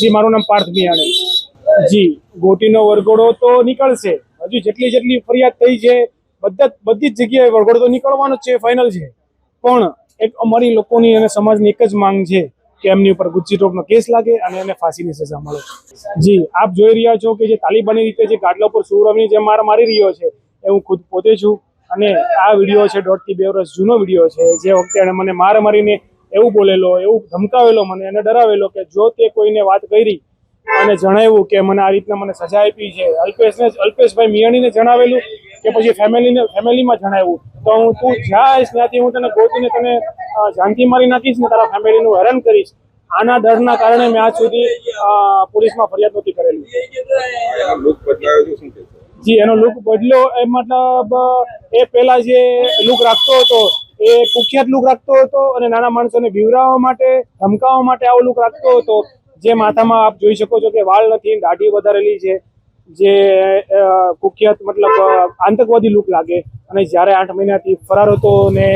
जी मारू नाम पार्थ मियाणी जी गोटीनो वरघोड़ो तो निकळશે હજુ જેટલી ફરિયાદ થઈ છે બધી જ જગ્યાએ વરઘોડો તો નીકળવાનો જ છે ફાઇનલ છે પણ એક અમારી લોકોની અને સમાજની એક જ માંગ છે કે એમની ઉપર ગુજ્જી ટોકનો કેસ લાગે અને એને ફાંસીની સજા મળે। જી આપ જોઈ રહ્યા છો કે જે તાલિબાની રીતે જે ગાડલા પર સુરવની જે માર મારી રહ્યો છે એ હું ખુદ પોતે છું અને આ વિડીયો છે 1.5 થી 2 વર્ષ જૂનો વિડીયો છે જે વખતે એને મને માર મારીને એવું બોલેલો એવું ધમકાવેલો મને એને ડરાવેલો કે જો તે કોઈને વાત કરી અને જણાવ્યું કે મને આ રીતના મને સજા આપી છે અલ્પેશભાઈ મિયાણીને જણાવેલું કે પછી ફેમિલીમાં જણાવ્યું તો હું તું જ્યાં ત્યાંથી હું તને ગોતીને તને જાનથી મારી નાખીશ ને તારા ફેમિલીનું હેરાન કરીશ આના ડરના કારણે મેં આજ સુધી પોલીસમાં ફરિયાદ નહોતી કરેલી। જી એનો લુક બદલ્યો એ મતલબ એ પહેલા જે લુક રાખતો હતો એ કુખ્યાત લુક રાખતો હતો અને નાના માણસોને બીવરાવવા માટે ધમકાવવા માટે આવો લુક રાખતો હતો જે માથામાં આપ જોઈ શકો છો કે વાળ નથી દાઢી વધારેલી છે જે કુખ્યાત મતલબ આતંકવાદી લુક લાગે અને જ્યારે 8 મહિનાથી ફરાર હતો ને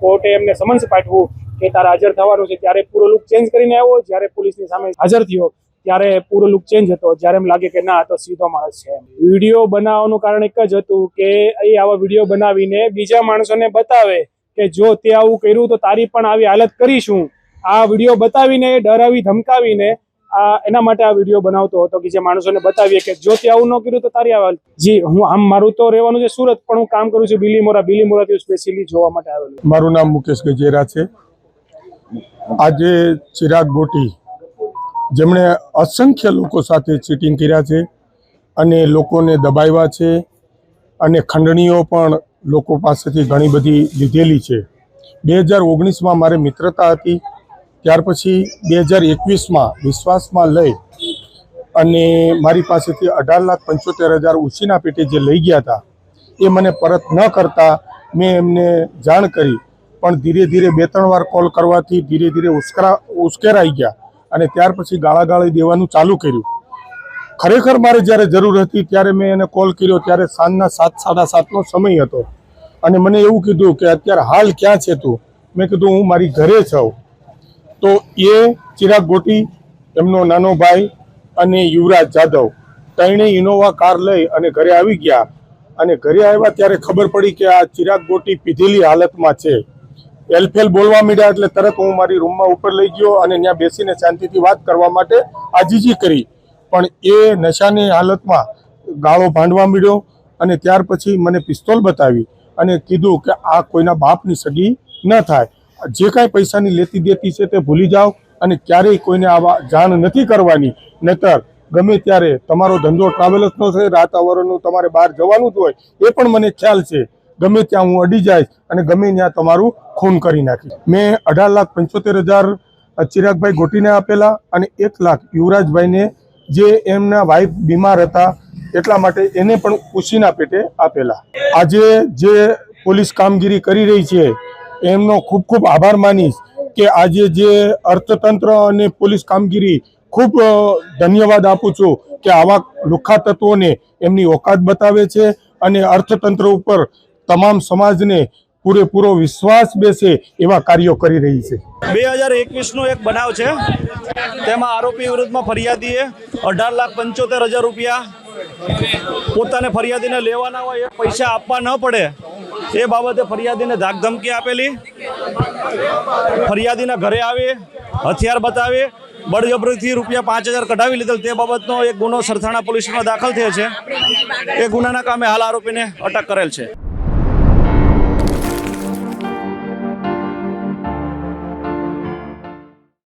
કોર્ટે એમને સમન્સ પાઠવ્યું કે તારે હાજર થવાનું છે ત્યારે પૂરો લુક ચેન્જ કરીને આવ્યો જ્યારે પોલીસની સામે હાજર થયો ત્યારે પૂરો લુક ચેન્જ હતો જ્યારે એમ લાગે કે ના તો સીધો માણસ છે। વિડીયો બનાવવાનું કારણ એક જ હતું કે એ આવા વિડીયો બનાવીને બીજા માણસોને બતાવે કે જો તે આવું કર્યું તો તારી પણ આવી હાલત કરીશું। આ વિડીયો બતાવીને ડરાવી ધમકાવીને એના માટે આ વિડીયો બનાવતો હતો કે જે માણસોને બતાવીએ કે જો તે આવું ન કર્યું તો તારી આવે। જી હું આમ મારું તો રહેવાનું છે સુરત પણ હું કામ કરું છું બિલીમોરાથી સ્પેશિયલી જોવા માટે આવેલું। મારું નામ મુકેશ ગજેરા છે। આજે ચિરાગ ગોટી જેમણે અસંખ્ય લોકો સાથે ચીટિંગ કર્યા છે અને લોકોને દબાવ્યા છે અને ખંડણીઓ પણ લોકો પાસેથી ઘણી બધી લીધેલી છે। 2019માં મારે મિત્રતા હતી ત્યાર પછી 2021માં વિશ્વાસમાં લઈ અને મારી પાસેથી 18,75,000 ઉછીના પેટે જે લઈ ગયા હતા એ મને પરત ન કરતા મેં એમને જાણ કરી પણ ધીરે ધીરે 2-3 વાર કોલ કરવાથી ધીરે ધીરે ઉશ્કેરાઈ ગયા અને ત્યાર પછી ગાળાગાળી દેવાનું ચાલુ કર્યું। ખરેખર મારે જ્યારે જરૂર હતી ત્યારે મેં એને કોલ કર્યો ત્યારે સાંજના 7-7:30નો સમય હતો અને મને એવું કીધું કે અત્યારે હાલ ક્યાં છે તું? મેં કીધું હું મારી ઘરે છું। તો એ ચિરાગ ગોટી એમનો નાનો ભાઈ અને યુવરાજ જાદવ ત્રણેય ઇનોવા કાર લઈ અને ઘરે આવી ગયા અને ઘરે આવ્યા ત્યારે ખબર પડી કે આ ચિરાગ ગોટી પીધેલી હાલતમાં છે। એલફેલ બોલવા માંડ્યા એટલે તરત હું મારી રૂમમાં ઉપર લઈ ગયો અને ત્યાં બેસીને શાંતિથી વાત કરવા માટે આજીજી કરી પણ એ નશાની હાલતમાં ગાળો ભાંડવા માંડ્યો અને ત્યાર પછી મને પિસ્તોલ બતાવી અને કીધું કે આ કોઈના બાપની સગી ન થાય, જે કાંઈ પૈસાની લેતી દેતી છે તે ભૂલી જાઓ અને ક્યારેય કોઈને આવા જાણ નથી કરવાની, નહીતર ગમે ત્યારે તમારો ધંધો ટ્રાવેલ્સનો છે, રાત અવરનું તમારે બહાર જવાનું જ હોય એ પણ મને ખ્યાલ છે, ગમે ત્યાં હું અડી જઈશ અને ગમે ત્યાં તમારું ખૂન કરી નાખીશ। મેં 18,75,000 ચિરાગભાઈ ગોટીને આપેલા અને 1 લાખ યુવરાજભાઈને જે એમના વાઈફ બીમાર હતા એટલા માટે એને પણ ઉછીના પેટે આપેલા। આજે જે પોલીસ કામગીરી કરી રહી છે એમનો ખૂબ ખૂબ આભાર માનીશ કે આજે જે અર્થતંત્ર અને પોલીસ કામગીરી ખૂબ ધન્યવાદ આપું છું કે આવા લુખ્ખા તત્વોને એમની ઓકાત બતાવે છે અને અર્થતંત્ર ઉપર તમામ સમાજને પૂરેપૂરો વિશ્વાસ બેસે એવા કાર્યો કરી રહી છે। 2021નો એક બનાવ છે તેમાં આરોપી વિરુદ્ધમાં ફરિયાદીએ 18,75,000 રૂપિયા પોતાને ફરિયાદીને લેવાના હોય એ પૈસા આપવા ન પડે એ બાબતે ફરિયાદીને ધાકધમકી આપેલી, ફરિયાદીના ઘરે આવી હથિયાર બતાવી બળજબરીથી રૂપિયા 5,000 કઢાવી લીધેલ તે બાબતનો એક ગુનો સરથાણા પોલીસ સ્ટેશનમાં દાખલ થયો છે। એ ગુનાના કામે હાલ આરોપીને અટક કરેલ છે।